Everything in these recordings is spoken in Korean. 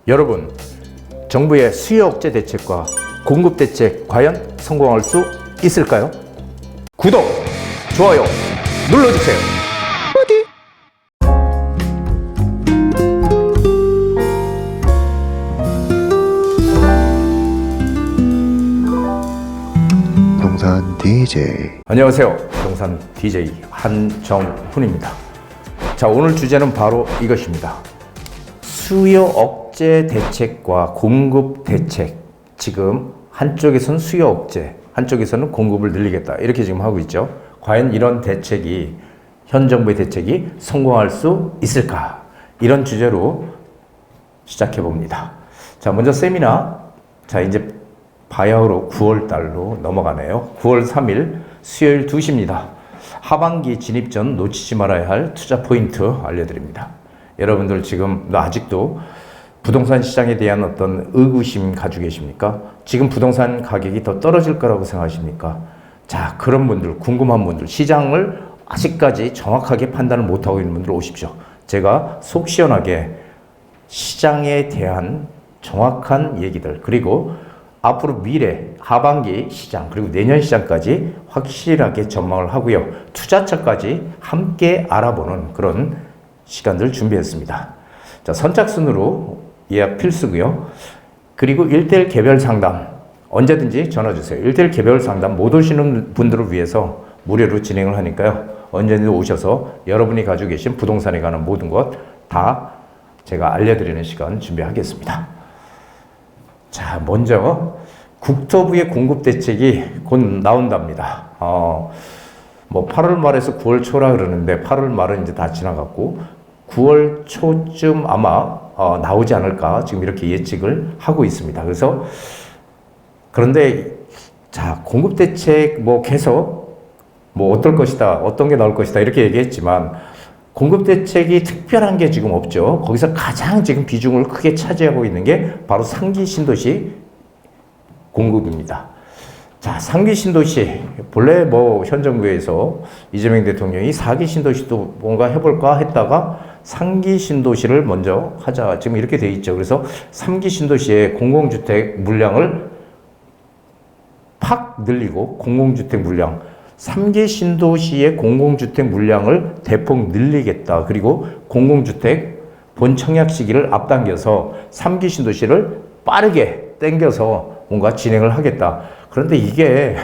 여러분, 정부의 수요 억제 대책과 공급 대책 과연 성공할 수 있을까요? 구독, 좋아요 눌러주세요. 부동산 DJ. 안녕하세요. 부동산 DJ 한정훈입니다. 자, 오늘 주제는 바로 이것입니다. 수요 억제 대책과 공급 대책. 지금 한쪽에서는 수요 억제, 한쪽에서는 공급을 늘리겠다. 이렇게 지금 하고 있죠. 과연 이런 대책이, 현 정부의 대책이 성공할 수 있을까? 이런 주제로 시작해 봅니다. 자, 먼저 세미나. 자, 이제 바야흐로 9월 달로 넘어가네요. 9월 3일 수요일 2시입니다. 하반기 진입 전 놓치지 말아야 할 투자 포인트 알려드립니다. 여러분들 지금 아직도 부동산 시장에 대한 어떤 의구심 가지고 계십니까? 지금 부동산 가격이 더 떨어질 거라고 생각하십니까? 자, 그런 분들, 궁금한 분들, 시장을 아직까지 정확하게 판단을 못하고 있는 분들 오십시오. 제가 속 시원하게 시장에 대한 정확한 얘기들, 그리고 앞으로 미래, 하반기 시장, 그리고 내년 시장까지 확실하게 전망을 하고요. 투자처까지 함께 알아보는 그런 시간들 준비했습니다. 자, 선착순으로 예약 필수고요. 그리고 1:1 개별 상담 언제든지 전화 주세요. 1:1 개별 상담 못 오시는 분들을 위해서 무료로 진행을 하니까요. 언제든지 오셔서 여러분이 가지고 계신 부동산에 관한 모든 것 다 제가 알려드리는 시간 준비하겠습니다. 자, 먼저 국토부의 공급 대책이 곧 나온답니다. 뭐 8월 말에서 9월 초라 그러는데 8월 말은 이제 다 지나갔고 9월 초쯤 아마 나오지 않을까 지금 이렇게 예측을 하고 있습니다. 그래서 그런데 자, 공급 대책 뭐 계속 뭐 어떨 것이다, 어떤 게 나올 것이다 이렇게 얘기했지만 공급 대책이 특별한 게 지금 없죠. 거기서 가장 지금 비중을 크게 차지하고 있는 게 바로 상기 신도시 공급입니다. 자, 상기 신도시 본래 뭐 현 정부에서 이재명 대통령이 4기 신도시도 뭔가 해볼까 했다가 상기 신도시를 먼저 하자 지금 이렇게 돼 있죠. 그래서 3기 신도시의 공공주택 물량을 팍 늘리고 공공주택 물량 3기 신도시의 공공주택 물량을 대폭 늘리겠다. 그리고 공공주택 본청약 시기를 앞당겨서 3기 신도시를 빠르게 당겨서 뭔가 진행을 하겠다. 그런데 이게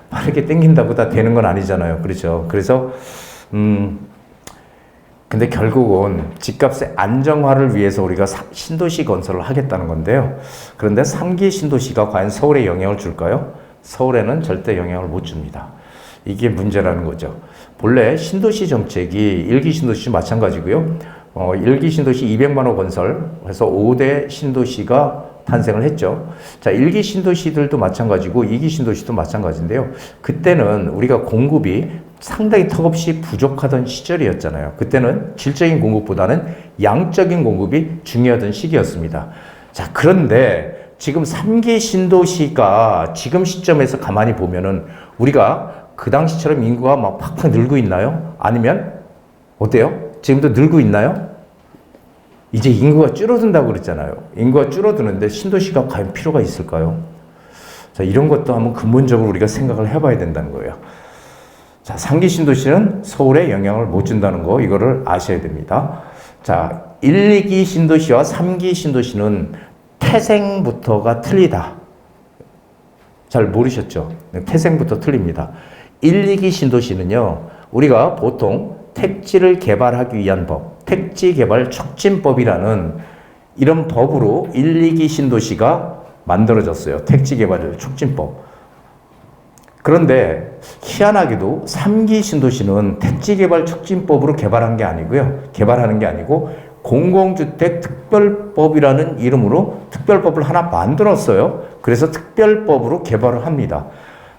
빠르게 당긴다고 다 되는 건 아니잖아요. 그렇죠. 그래서 근데 결국은 집값의 안정화를 위해서 우리가 신도시 건설을 하겠다는 건데요. 그런데 3기 신도시가 과연 서울에 영향을 줄까요? 서울에는 절대 영향을 못 줍니다. 이게 문제라는 거죠. 본래 신도시 정책이 1기 신도시 마찬가지고요. 1기 신도시 200만 호 건설 해서 5대 신도시가 탄생을 했죠. 자, 1기 신도시들도 마찬가지고 2기 신도시도 마찬가지인데요. 그때는 우리가 공급이 상당히 턱없이 부족하던 시절이었잖아요. 그때는 질적인 공급보다는 양적인 공급이 중요하던 시기였습니다. 자, 그런데 지금 3기 신도시가 지금 시점에서 가만히 보면은 우리가 그 당시처럼 인구가 막 팍팍 늘고 있나요? 아니면 어때요? 지금도 늘고 있나요? 이제 인구가 줄어든다고 그랬잖아요. 인구가 줄어드는데 신도시가 과연 필요가 있을까요? 자, 이런 것도 한번 근본적으로 우리가 생각을 해봐야 된다는 거예요. 자, 3기 신도시는 서울에 영향을 못 준다는 거, 이거를 아셔야 됩니다. 자, 1, 2기 신도시와 3기 신도시는 태생부터가 틀리다. 잘 모르셨죠? 태생부터 틀립니다. 1, 2기 신도시는요, 우리가 보통 택지를 개발하기 위한 법, 택지개발촉진법이라는 이런 법으로 1, 2기 신도시가 만들어졌어요. 택지개발 촉진법. 그런데 희한하게도 3기 신도시는 택지개발 촉진법으로 개발한 게 아니고요. 개발하는 게 아니고 공공주택 특별법이라는 이름으로 특별법을 하나 만들었어요. 그래서 특별법으로 개발을 합니다.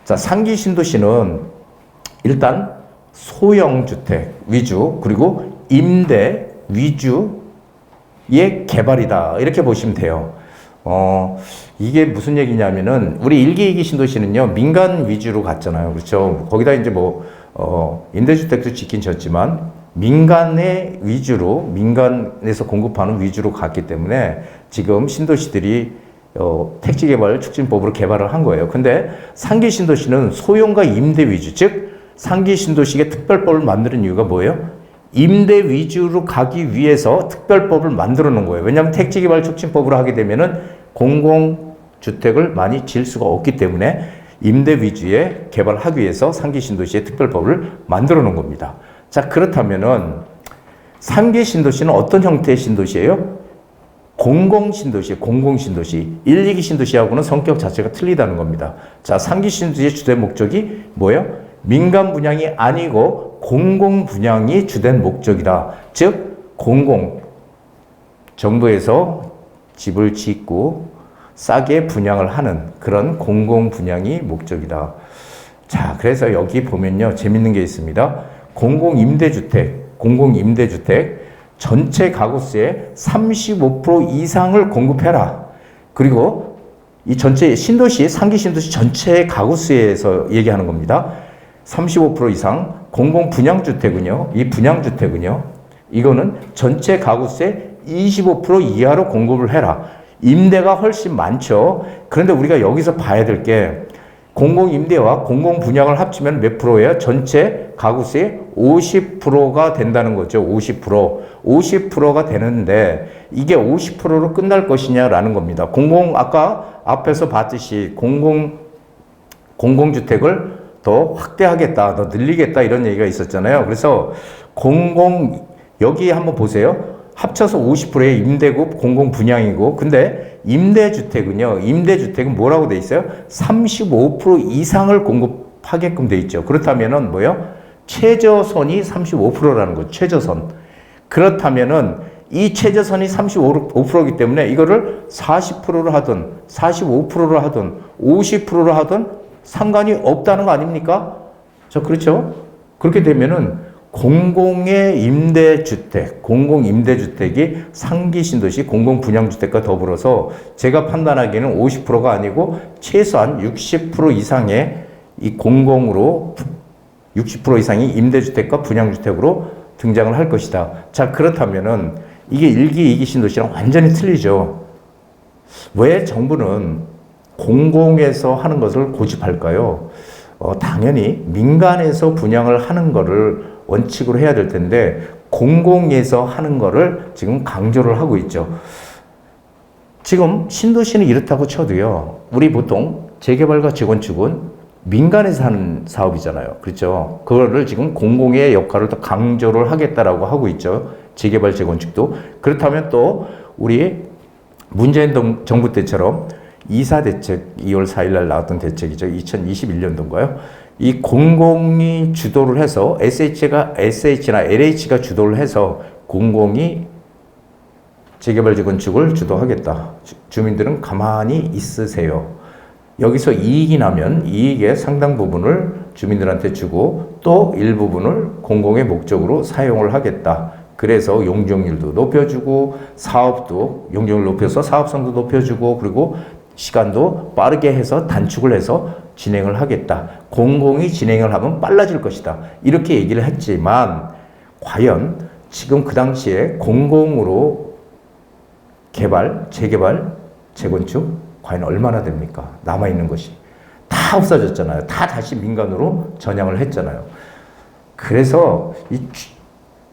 자, 3기 신도시는 일단 소형주택 위주 그리고 임대 위주의 개발이다. 이렇게 보시면 돼요. 이게 무슨 얘기냐면은 우리 1기, 2기 신도시는요, 민간 위주로 갔잖아요. 그렇죠. 거기다 이제 임대주택도 짓긴 졌지만 민간의 위주로, 민간에서 공급하는 위주로 갔기 때문에 지금 신도시들이 택지개발 촉진법으로 개발을 한 거예요. 근데 상기 신도시는 소형과 임대 위주, 즉 상기 신도시의 특별법을 만드는 이유가 뭐예요? 임대 위주로 가기 위해서 특별법을 만들어 놓은 거예요. 왜냐하면 택지개발 촉진법으로 하게 되면은 공공주택을 많이 지을 수가 없기 때문에 임대 위주의 개발을 하기 위해서 상기 신도시의 특별법을 만들어 놓은 겁니다. 자, 그렇다면은 상기 신도시는 어떤 형태의 신도시예요? 공공신도시, 공공신도시. 1, 2기 신도시하고는 성격 자체가 틀리다는 겁니다. 자, 상기 신도시의 주된 목적이 뭐예요? 민간 분양이 아니고 공공 분양이 주된 목적이다. 즉, 정부에서 집을 짓고 싸게 분양을 하는 그런 공공 분양이 목적이다. 자, 그래서 여기 보면요, 재밌는 게 있습니다. 공공임대주택 전체 가구수의 35% 이상을 공급해라. 그리고 이 전체 신도시, 상기 신도시 전체 가구수에서 얘기하는 겁니다. 35% 이상 공공 분양주택은요, 이 분양주택은요, 이거는 전체 가구수의 25% 이하로 공급을 해라. 임대가 훨씬 많죠. 그런데 우리가 여기서 봐야 될 게 공공임대와 공공분양을 합치면 몇 프로예요? 전체 가구수의 50%가 된다는 거죠. 50%가 되는데 이게 50%로 끝날 것이냐라는 겁니다. 아까 앞에서 봤듯이 공공주택을 더 확대하겠다, 더 늘리겠다 이런 얘기가 있었잖아요. 그래서 여기 한번 보세요. 합쳐서 50%의 임대급 공공 분양이고, 근데 임대주택은 뭐라고 돼 있어요? 35% 이상을 공급하게끔 돼 있죠. 그렇다면은 뭐예요? 최저선이 35%라는 거죠. 최저선. 그렇다면은 이 최저선이 35%이기 때문에 이거를 40%로 하든 45%로 하든 50%로 하든 상관이 없다는 거 아닙니까? 그렇죠? 그렇게 되면은 공공임대주택이 상기 신도시 공공분양주택과 더불어서 제가 판단하기에는 50%가 아니고 최소한 60% 이상의 이 60% 이상이 임대주택과 분양주택으로 등장을 할 것이다. 자, 그렇다면은 이게 1기, 2기 신도시랑 완전히 틀리죠. 왜 정부는 공공에서 하는 것을 고집할까요? 당연히 민간에서 분양을 하는 거를 원칙으로 해야 될 텐데 공공에서 하는 거를 지금 강조를 하고 있죠. 지금 신도시는 이렇다고 쳐도요, 우리 보통 재개발과 재건축은 민간에서 하는 사업이잖아요. 그렇죠? 그거를 지금 공공의 역할을 더 강조를 하겠다라고 하고 있죠. 재개발, 재건축도. 그렇다면 또 우리 문재인 정부 때처럼 2사 대책, 2월 4일 날 나왔던 대책이죠. 2021년도인가요? 이 공공이 주도를 해서 SH나 LH가 주도를 해서 공공이 재개발, 재건축을 주도하겠다. 주민들은 가만히 있으세요. 여기서 이익이 나면 이익의 상당 부분을 주민들한테 주고 또 일부분을 공공의 목적으로 사용을 하겠다. 그래서 용적률도 높여주고 사업도 용적률 높여서 사업성도 높여주고 그리고 시간도 빠르게 해서 단축을 해서 진행을 하겠다. 공공이 진행을 하면 빨라질 것이다. 이렇게 얘기를 했지만 과연 지금 그 당시에 공공으로 재개발, 재건축 과연 얼마나 됩니까? 남아있는 것이. 다 없어졌잖아요. 다 다시 민간으로 전향을 했잖아요. 그래서 이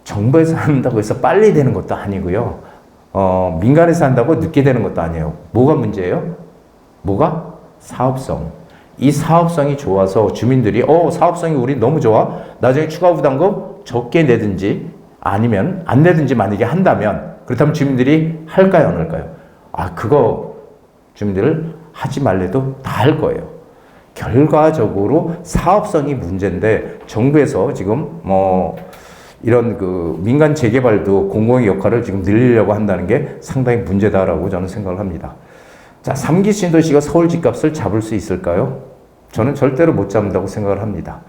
정부에서 한다고 해서 빨리 되는 것도 아니고요. 민간에서 한다고 늦게 되는 것도 아니에요. 뭐가 문제예요? 뭐가? 사업성. 이 사업성이 좋아서 주민들이 사업성이 우리 너무 좋아. 나중에 추가 부담금 적게 내든지 아니면 안 내든지 만약에 한다면 그렇다면 주민들이 할까요? 안 할까요? 그거 주민들 하지 말래도 다 할 거예요. 결과적으로 사업성이 문제인데 정부에서 지금 이런 민간 재개발도 공공의 역할을 지금 늘리려고 한다는 게 상당히 문제다라고 저는 생각을 합니다. 자, 3기 신도시가 서울 집값을 잡을 수 있을까요? 저는 절대로 못 잡는다고 생각을 합니다.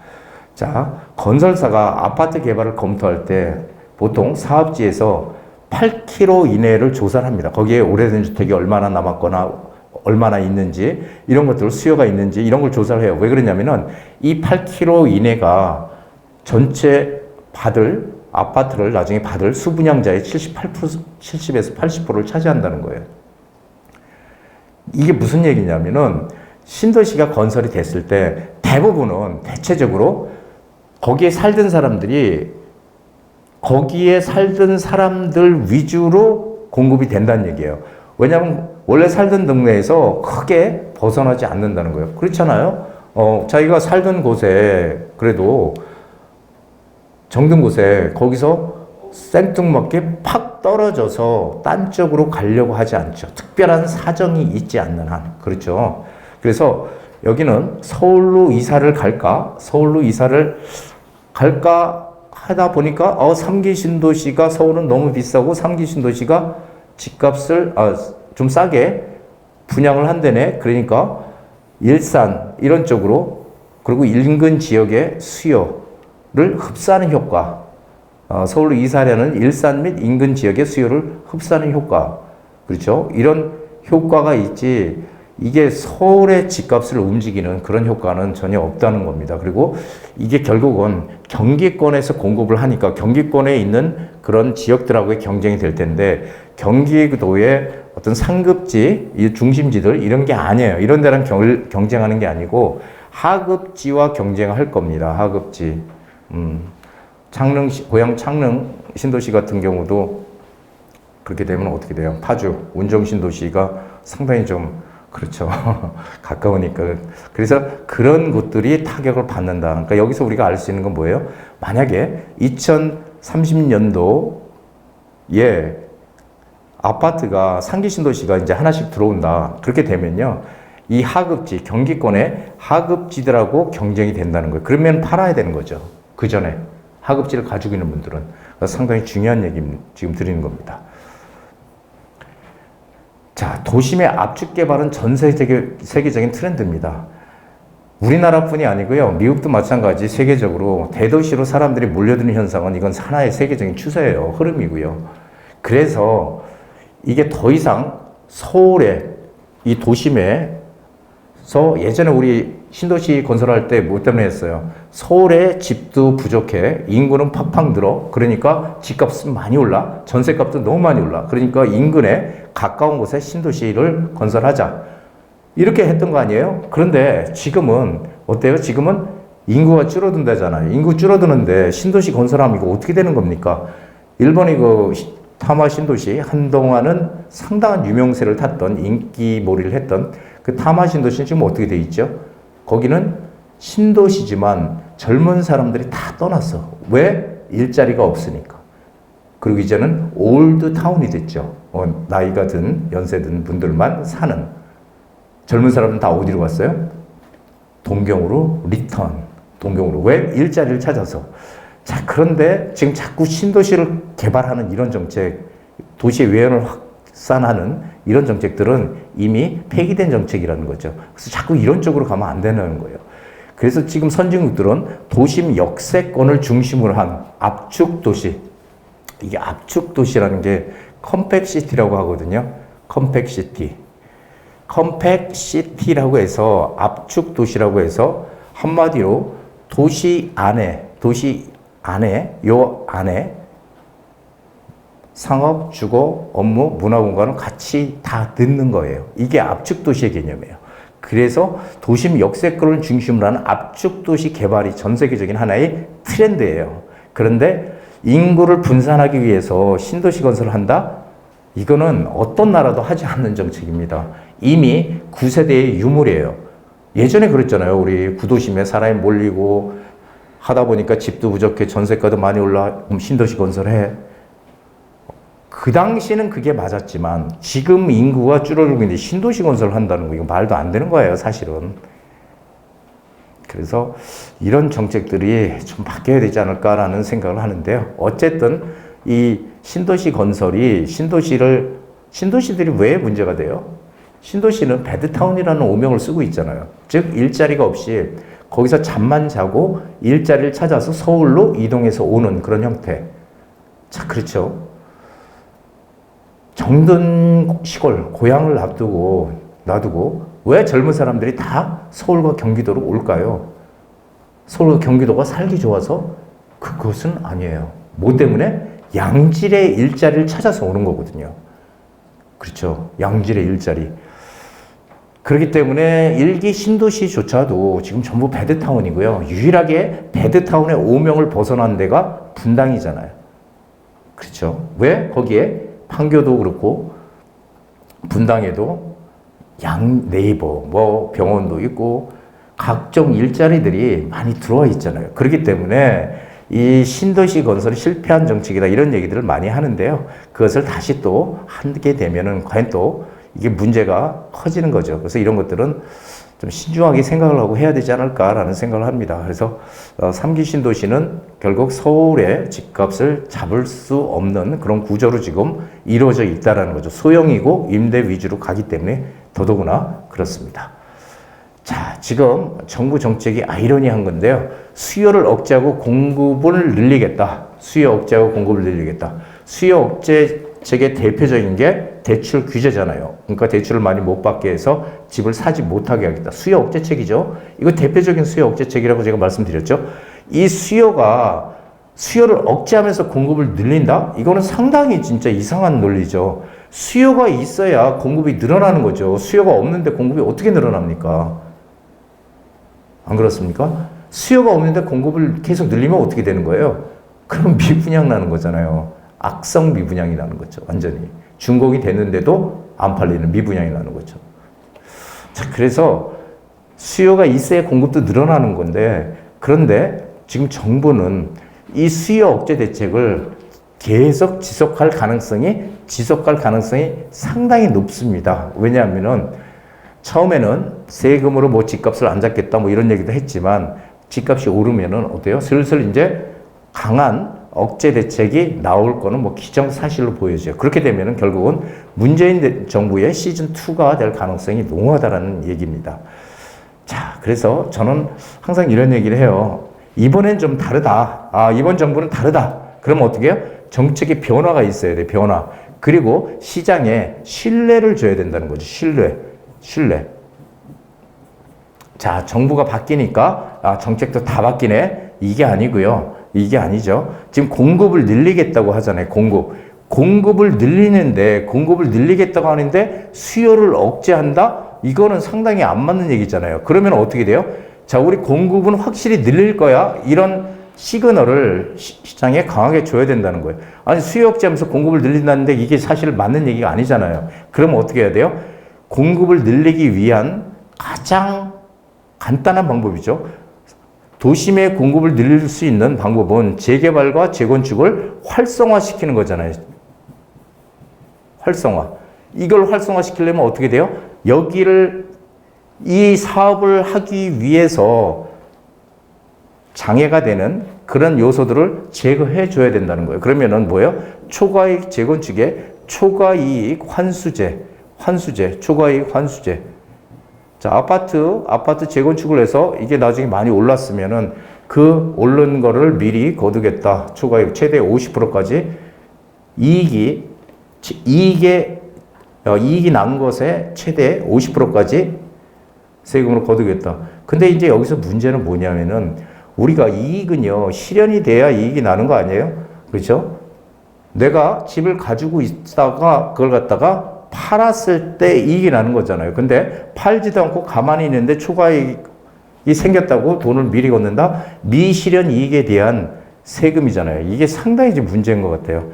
자, 건설사가 아파트 개발을 검토할 때 보통 사업지에서 8km 이내를 조사를 합니다. 거기에 오래된 주택이 얼마나 남았거나 얼마나 있는지 이런 것들 수요가 있는지 이런 걸 조사를 해요. 왜 그러냐면은 이 8km 이내가 전체 아파트를 나중에 받을 수분양자의 70에서 80%를 차지한다는 거예요. 이게 무슨 얘기냐면은 신도시가 건설이 됐을 때 대부분은 대체적으로 거기에 살던 사람들 위주로 공급이 된다는 얘기예요. 왜냐하면 원래 살던 동네에서 크게 벗어나지 않는다는 거예요. 그렇잖아요. 자기가 살던 곳에 그래도 정든 곳에 거기서 생뚱맞게 팍 떨어져서 딴 쪽으로 가려고 하지 않죠. 특별한 사정이 있지 않는 한. 그렇죠. 그래서 여기는 서울로 이사를 갈까 하다 보니까 3기 신도시가 서울은 너무 비싸고 3기 신도시가 집값을 좀 싸게 분양을 한다네. 그러니까 일산 이런 쪽으로 그리고 인근 지역의 수요를 흡수하는 효과. 서울로 이사하려는 일산 및 인근 지역의 수요를 흡수하는 효과. 그렇죠? 이런 효과가 있지 이게 서울의 집값을 움직이는 그런 효과는 전혀 없다는 겁니다. 그리고 이게 결국은 경기권에서 공급을 하니까 경기권에 있는 그런 지역들하고의 경쟁이 될 텐데 경기도의 어떤 상급지, 이 중심지들 이런 게 아니에요. 이런 데랑 경쟁하는 게 아니고 하급지와 경쟁할 겁니다. 하급지. 고향 창릉 신도시 같은 경우도 그렇게 되면 어떻게 돼요? 파주, 운정 신도시가 상당히 좀 그렇죠. 가까우니까. 그래서 그런 곳들이 타격을 받는다. 그러니까 여기서 우리가 알 수 있는 건 뭐예요? 만약에 2030년도에 아파트가 상기 신도시가 이제 하나씩 들어온다. 그렇게 되면요. 이 하급지, 경기권의 하급지들하고 경쟁이 된다는 거예요. 그러면 팔아야 되는 거죠. 그 전에. 하급지를 가지고 있는 분들은. 상당히 중요한 얘기 지금 드리는 겁니다. 자, 도심의 압축 개발은 전 세계적인 트렌드입니다. 우리나라뿐이 아니고요. 미국도 마찬가지 세계적으로 대도시로 사람들이 몰려드는 현상은 이건 하나의 세계적인 추세예요. 흐름이고요. 그래서 이게 더 이상 서울의 이 도심에서 예전에 우리 신도시 건설할 때 뭐 때문에 했어요? 서울에 집도 부족해. 인구는 팍팍 늘어. 그러니까 집값은 많이 올라. 전세값도 너무 많이 올라. 그러니까 인근에 가까운 곳에 신도시를 건설하자. 이렇게 했던 거 아니에요? 그런데 지금은 어때요? 지금은 인구가 줄어든다잖아요. 인구 줄어드는데 신도시 건설하면 이거 어떻게 되는 겁니까? 일본이 그 타마 신도시 한동안은 상당한 유명세를 탔던 인기몰이를 했던 그 타마 신도시는 지금 어떻게 돼 있죠? 거기는 신도시지만 젊은 사람들이 다 떠났어. 왜? 일자리가 없으니까. 그리고 이제는 올드타운이 됐죠. 나이가 든, 연세 든 분들만 사는. 젊은 사람은 다 어디로 갔어요? 동경으로 리턴. 동경으로. 왜? 일자리를 찾아서. 자, 그런데 지금 자꾸 신도시를 개발하는 이런 정책, 도시의 외연을 확산하는 이런 정책들은 이미 폐기된 정책이라는 거죠. 그래서 자꾸 이런 쪽으로 가면 안 되는 거예요. 그래서 지금 선진국들은 도심 역세권을 중심으로 한 압축 도시, 이게 압축 도시라는 게 컴팩시티라고 하거든요. 컴팩시티라고 해서 압축 도시라고 해서 한마디로 도시 안에 상업, 주거, 업무, 문화 공간을 같이 다 넣는 거예요. 이게 압축 도시의 개념이에요. 그래서 도심 역세권을 중심으로 하는 압축 도시 개발이 전 세계적인 하나의 트렌드예요. 그런데 인구를 분산하기 위해서 신도시 건설을 한다? 이거는 어떤 나라도 하지 않는 정책입니다. 이미 9세대의 유물이에요. 예전에 그랬잖아요. 우리 구도심에 사람이 몰리고 하다 보니까 집도 부족해, 전세가도 많이 올라, 신도시 건설해. 그 당시는 그게 맞았지만 지금 인구가 줄어들고 있는데 신도시 건설을 한다는 거 이거 말도 안 되는 거예요, 사실은. 그래서 이런 정책들이 좀 바뀌어야 되지 않을까라는 생각을 하는데요. 어쨌든 이 신도시 건설이 신도시들이 왜 문제가 돼요? 신도시는 배드타운이라는 오명을 쓰고 있잖아요. 즉 일자리가 없이 거기서 잠만 자고 일자리를 찾아서 서울로 이동해서 오는 그런 형태. 자, 그렇죠. 정든 시골, 고향을 놔두고 왜 젊은 사람들이 다 서울과 경기도로 올까요? 서울과 경기도가 살기 좋아서? 그것은 아니에요. 뭐 때문에? 양질의 일자리를 찾아서 오는 거거든요. 그렇죠. 양질의 일자리. 그렇기 때문에 일기 신도시조차도 지금 전부 배드타운이고요. 유일하게 배드타운의 오명을 벗어난 데가 분당이잖아요. 그렇죠? 왜? 거기에 판교도 그렇고 분당에도 네이버, 뭐 병원도 있고 각종 일자리들이 많이 들어와 있잖아요. 그렇기 때문에 이 신도시 건설이 실패한 정책이다 이런 얘기들을 많이 하는데요. 그것을 다시 또 하게 되면은 과연 또 이게 문제가 커지는 거죠. 그래서 이런 것들은 좀 신중하게 생각을 하고 해야 되지 않을까라는 생각을 합니다. 그래서 3기 신도시는 결국 서울의 집값을 잡을 수 없는 그런 구조로 지금 이루어져 있다는 거죠. 소형이고 임대 위주로 가기 때문에 더더구나 그렇습니다. 자, 지금 정부 정책이 아이러니한 건데요. 수요를 억제하고 공급을 늘리겠다. 수요 억제하고 공급을 늘리겠다. 수요 억제책의 대표적인 게 대출 규제잖아요. 그러니까 대출을 많이 못 받게 해서 집을 사지 못하게 하겠다. 수요 억제책이죠. 이거 대표적인 수요 억제책이라고 제가 말씀드렸죠. 이 수요를 억제하면서 공급을 늘린다? 이거는 상당히 진짜 이상한 논리죠. 수요가 있어야 공급이 늘어나는 거죠. 수요가 없는데 공급이 어떻게 늘어납니까? 안 그렇습니까? 수요가 없는데 공급을 계속 늘리면 어떻게 되는 거예요? 그럼 미분양 나는 거잖아요. 악성 미분양이 나는 거죠. 완전히. 준공이 됐는데도 안 팔리는 미분양이 나는 거죠. 자, 그래서 수요가 있어야 공급도 늘어나는 건데, 그런데 지금 정부는 이 수요 억제 대책을 계속 지속할 가능성이 상당히 높습니다. 왜냐하면은 처음에는 세금으로 뭐 집값을 안 잡겠다 뭐 이런 얘기도 했지만 집값이 오르면은 어때요? 슬슬 이제 강한 억제 대책이 나올 거는 뭐 기정사실로 보여져요. 그렇게 되면은 결국은 문재인 정부의 시즌2가 될 가능성이 농후하다라는 얘기입니다. 자, 그래서 저는 항상 이런 얘기를 해요. 이번엔 좀 다르다. 이번 정부는 다르다. 그러면 어떻게 해요? 정책의 변화가 있어야 돼, 변화. 그리고 시장에 신뢰를 줘야 된다는 거죠. 신뢰. 자, 정부가 바뀌니까 정책도 다 바뀌네. 이게 아니고요. 이게 아니죠. 지금 공급을 늘리겠다고 하잖아요. 공급을 늘리겠다고 하는데 수요를 억제한다? 이거는 상당히 안 맞는 얘기잖아요. 그러면 어떻게 돼요? 자, 우리 공급은 확실히 늘릴 거야. 이런 시그널을 시장에 강하게 줘야 된다는 거예요. 아니, 수요 억제하면서 공급을 늘린다는데 이게 사실 맞는 얘기가 아니잖아요. 그러면 어떻게 해야 돼요? 공급을 늘리기 위한 가장 간단한 방법이죠. 도심의 공급을 늘릴 수 있는 방법은 재개발과 재건축을 활성화시키는 거잖아요. 이걸 활성화시키려면 어떻게 돼요? 이 사업을 하기 위해서 장애가 되는 그런 요소들을 제거해 줘야 된다는 거예요. 그러면은 뭐예요? 초과이익 재건축의 초과이익 환수제. 초과이익 환수제. 자, 아파트 재건축을 해서 이게 나중에 많이 올랐으면은 그 오른 거를 미리 거두겠다. 초과이익 최대 50%까지 이익이 난 것에 최대 50%까지 세금으로 거두겠다. 근데 이제 여기서 문제는 뭐냐면은 우리가 이익은요, 실현이 돼야 이익이 나는 거 아니에요? 그렇죠? 내가 집을 가지고 있다가 그걸 갖다가 팔았을 때 이익이 나는 거잖아요. 근데 팔지도 않고 가만히 있는데 초과이익이 생겼다고 돈을 미리 걷는다? 미실현 이익에 대한 세금이잖아요. 이게 상당히 좀 문제인 것 같아요.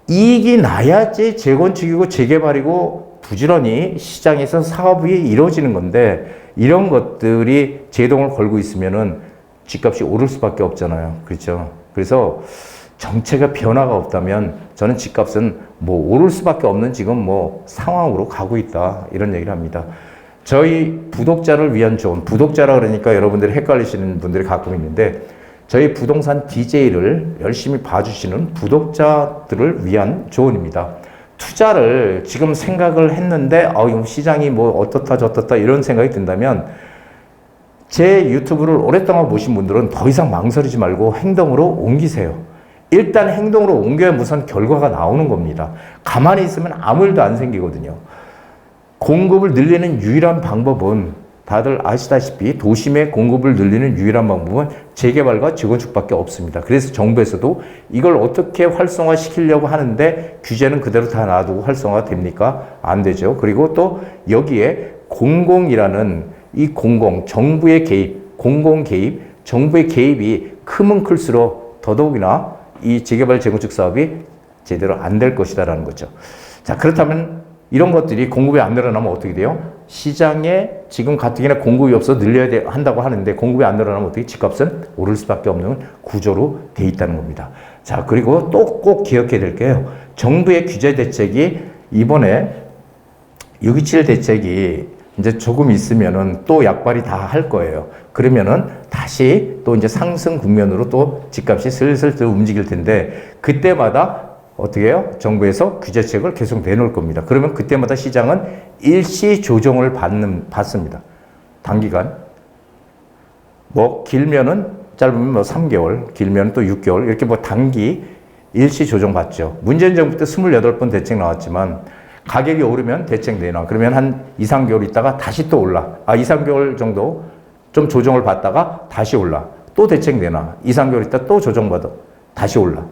이익이 나야지 재건축이고 재개발이고 부지런히 시장에서 사업이 이루어지는 건데 이런 것들이 제동을 걸고 있으면은 집값이 오를 수밖에 없잖아요. 그렇죠? 그래서 정책의 변화가 없다면 저는 집값은 뭐 오를 수밖에 없는 지금 뭐 상황으로 가고 있다. 이런 얘기를 합니다. 저희 부독자를 위한 조언, 부독자라 그러니까 여러분들이 헷갈리시는 분들이 가끔 있는데 저희 부동산 DJ를 열심히 봐주시는 부독자들을 위한 조언입니다. 투자를 지금 생각을 했는데 시장이 뭐 어떻다 저떻다 이런 생각이 든다면 제 유튜브를 오랫동안 보신 분들은 더 이상 망설이지 말고 행동으로 옮기세요. 일단 행동으로 옮겨야 무슨 결과가 나오는 겁니다. 가만히 있으면 아무 일도 안 생기거든요. 공급을 늘리는 유일한 방법은 다들 아시다시피 도심의 공급을 늘리는 유일한 방법은 재개발과 재건축밖에 없습니다. 그래서 정부에서도 이걸 어떻게 활성화시키려고 하는데 규제는 그대로 다 놔두고 활성화가 됩니까? 안 되죠. 그리고 또 여기에 공공이라는 이 정부의 개입, 공공 개입, 정부의 개입이 크면 클수록 더더욱이나 이 재개발 재건축 사업이 제대로 안 될 것이다라는 거죠. 자, 그렇다면 이런 것들이 공급이 안 늘어나면 어떻게 돼요? 시장에 지금 가뜩이나 공급이 없어 늘려야 한다고 하는데 공급이 안 늘어나면 어떻게 집값은 오를 수밖에 없는 구조로 돼 있다는 겁니다. 자, 그리고 또 꼭 기억해야 될 게요. 정부의 규제 대책이 이번에 6.27 대책이 이제 조금 있으면은 또 약발이 다 할 거예요. 그러면은 다시 또 이제 상승 국면으로 또 집값이 슬슬 또 움직일 텐데 그때마다 어떻게 해요? 정부에서 규제책을 계속 내놓을 겁니다. 그러면 그때마다 시장은 일시 조정을 받습니다. 단기간. 뭐 길면은 짧으면 뭐 3개월, 길면 또 6개월 이렇게 뭐 단기 일시 조정 받죠. 문재인 정부 때 28번 대책 나왔지만 가격이 오르면 대책 내놔. 그러면 한 2, 3개월 있다가 다시 또 올라. 2, 3개월 정도 좀 조정을 받다가 다시 올라. 또 대책 내놔. 2, 3개월 있다 또 조정받아. 다시 올라.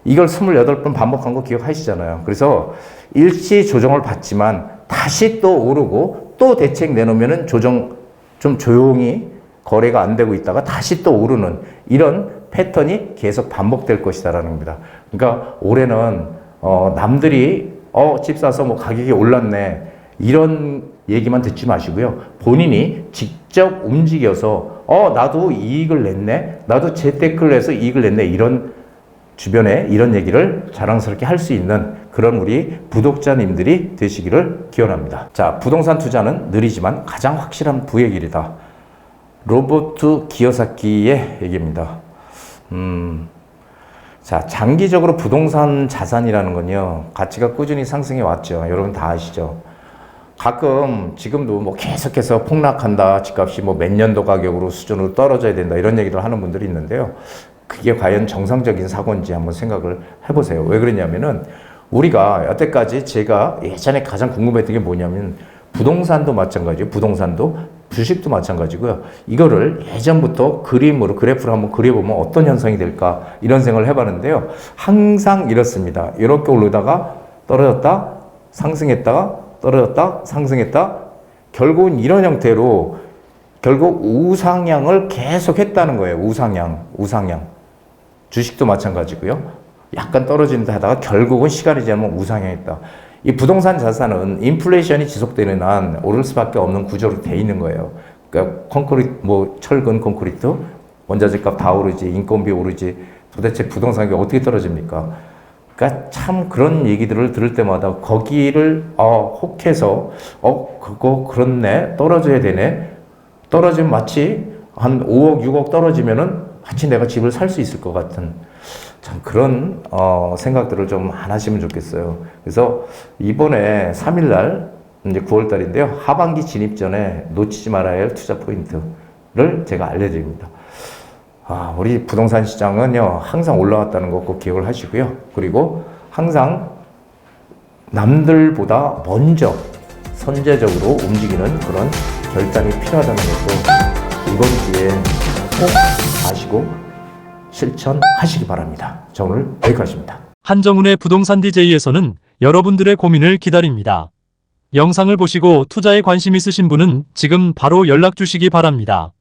이걸 28번 반복한 거 기억하시잖아요. 그래서 일시 조정을 받지만 다시 또 오르고 또 대책 내놓으면은 조정 좀 조용히 거래가 안 되고 있다가 다시 또 오르는 이런 패턴이 계속 반복될 것이다라는 겁니다. 그러니까 올해는 남들이 집 사서 뭐 가격이 올랐네 이런 얘기만 듣지 마시고요. 본인이 직접 움직여서 나도 이익을 냈네, 나도 재테크를 해서 이익을 냈네 이런 주변에 이런 얘기를 자랑스럽게 할 수 있는 그런 우리 구독자님들이 되시기를 기원합니다. 자, 부동산 투자는 느리지만 가장 확실한 부의 길이다. 로버트 기요사키의 얘기입니다. 자, 장기적으로 부동산 자산이라는 건요, 가치가 꾸준히 상승해 왔죠. 여러분 다 아시죠? 가끔 지금도 뭐 계속해서 폭락한다, 집값이 뭐 몇 년도 가격으로 수준으로 떨어져야 된다 이런 얘기를 하는 분들이 있는데요. 그게 과연 정상적인 사고인지 한번 생각을 해보세요. 왜 그러냐면은 우리가 여태까지 제가 예전에 가장 궁금했던 게 뭐냐면 부동산도 마찬가지고 부동산도 주식도 마찬가지고요. 이거를 예전부터 그림으로 그래프를 한번 그려보면 어떤 현상이 될까 이런 생각을 해봤는데요. 항상 이렇습니다. 이렇게 오르다가 떨어졌다 상승했다가 떨어졌다 상승했다 결국은 이런 형태로 결국 우상향을 계속 했다는 거예요. 우상향. 주식도 마찬가지고요. 약간 떨어진 듯 하다가 결국은 시간이 지나면 우상향했다. 이 부동산 자산은 인플레이션이 지속되는 한 오를 수밖에 없는 구조로 돼 있는 거예요. 그러니까 철근, 콘크리트, 원자재 값 다 오르지, 인건비 오르지, 도대체 부동산 가격이 어떻게 떨어집니까? 그러니까 참 그런 얘기들을 들을 때마다 거기를 혹해서 그거 그렇네, 떨어져야 되네. 떨어지면 마치 한 5억, 6억 떨어지면은 마치 내가 집을 살 수 있을 것 같은 참 그런 생각들을 좀 안 하시면 좋겠어요. 그래서 이번에 3일날 이제 9월달인데요. 하반기 진입 전에 놓치지 말아야 할 투자 포인트를 제가 알려드립니다. 우리 부동산 시장은요 항상 올라왔다는 거 꼭 기억을 하시고요. 그리고 항상 남들보다 먼저 선제적으로 움직이는 그런 결단이 필요하다는 것도 이번 기회에 꼭 아시고 실천하시기 바랍니다. 저 오늘 여기까지입니다. 한정훈의 부동산 DJ에서는 여러분들의 고민을 기다립니다. 영상을 보시고 투자에 관심 있으신 분은 지금 바로 연락 주시기 바랍니다.